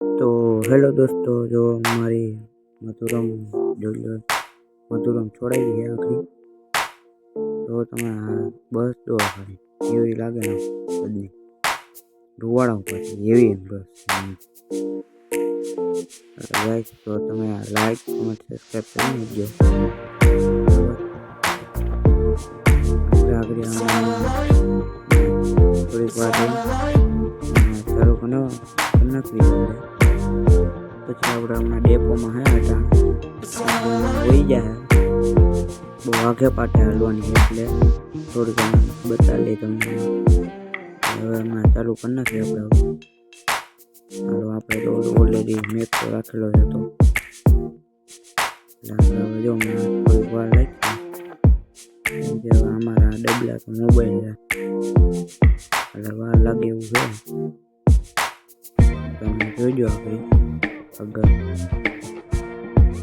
तो हेलो दोस्तों, जो हमारी मधुरम जो मधुरम छोड़ाई है आखिरी, तो તમે બસ જો ખાલી એવી લાગે ને બધી રૂવાડા ઉપરથી એવી બસ ગાઈસ, તો તમે લાઈક કોમેન્ટ સબસ્ક્રાઈબ કરી નાખજો. આપણે થોડીક વાર ચાલુ કરી નાખવી આપણે. પછી આપણે હમણાં ડેપોમાં હતા વહી જાય બહુ આગે પાટે હાલવાની, એટલે થોડુંક બતાવી તમને. હવે હમણાં ચાલુ કરી નાખીએ આપણે. હાલો, આપણે તો ઓલરેડી મેપ તો રાખેલો છે, તો હવે જો હમણાં થોડીક વાર લાગી. અમારા ડબલા તો મોબાઈલ છે એટલે વાર લાગે એવું છે. તમે જોઈજો આપણી આગળ.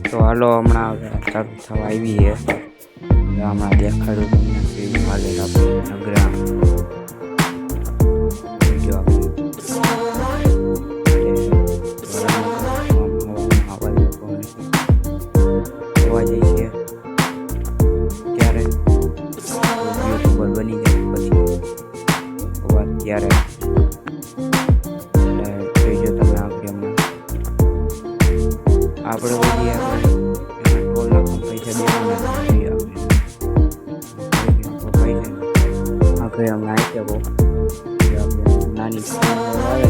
તો હાલો, હમણાં ચાલુ થવા આવી છે. હમણાં દેખાડું તમને કેવી હાલે આપણે નગરા જો જોવા જઈએ છીએ ત્યારે યુટ્યુબર બની જાય પછી ત્યારે જોઈજો તમે આપણે બધી ટોલ નાખવા પૈસા દેવાના જોઈએ આપણે આખરે અમે આવી બહુ આપણે નાની આવે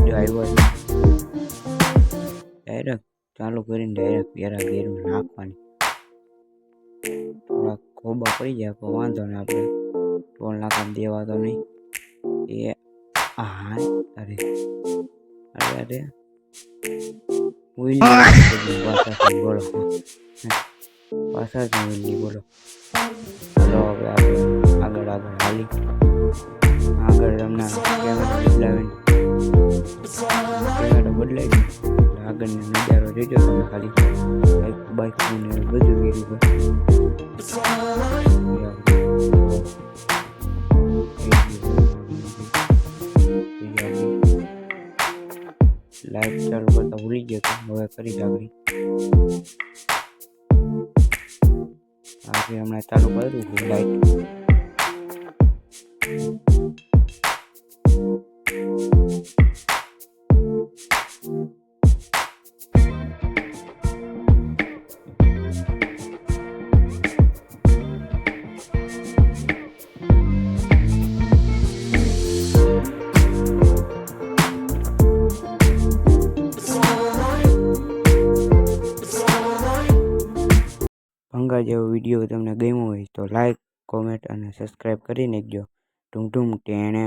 ડ્રાઈવર ડાયરેક્ટ ચાલુ કરીને ડાયરેક્ટ પેરા ગેરમાં નાખવાની. થોડાક ખોબા પડી જાય પણ વાંધો ને, આપણે ટોલ નાખવા દેવા તો નહીં. એ હા અરે અરે અરે પાછાથી બોલો પાછાથી બોલો. ચાલો હવે આપણે આગળ હાલી. આગળ તમને કેમેરા બદલાવી એટલે આગળનો નજારો જોજો તમે ખાલી. બાઇક ને બધું ગીરું લાઈટ ચાલુ કરતા ભૂલી ગયો તો હવે કરી આગળ હમણાં ચાલુ કર્યું લાઈટ. ભંગા જેવો વિડીયો તમને ગમ્યો હોય તો લાઈક કોમેન્ટ અને સબસ્ક્રાઈબ કરી નાખજો. ઢૂંઢું ટેણે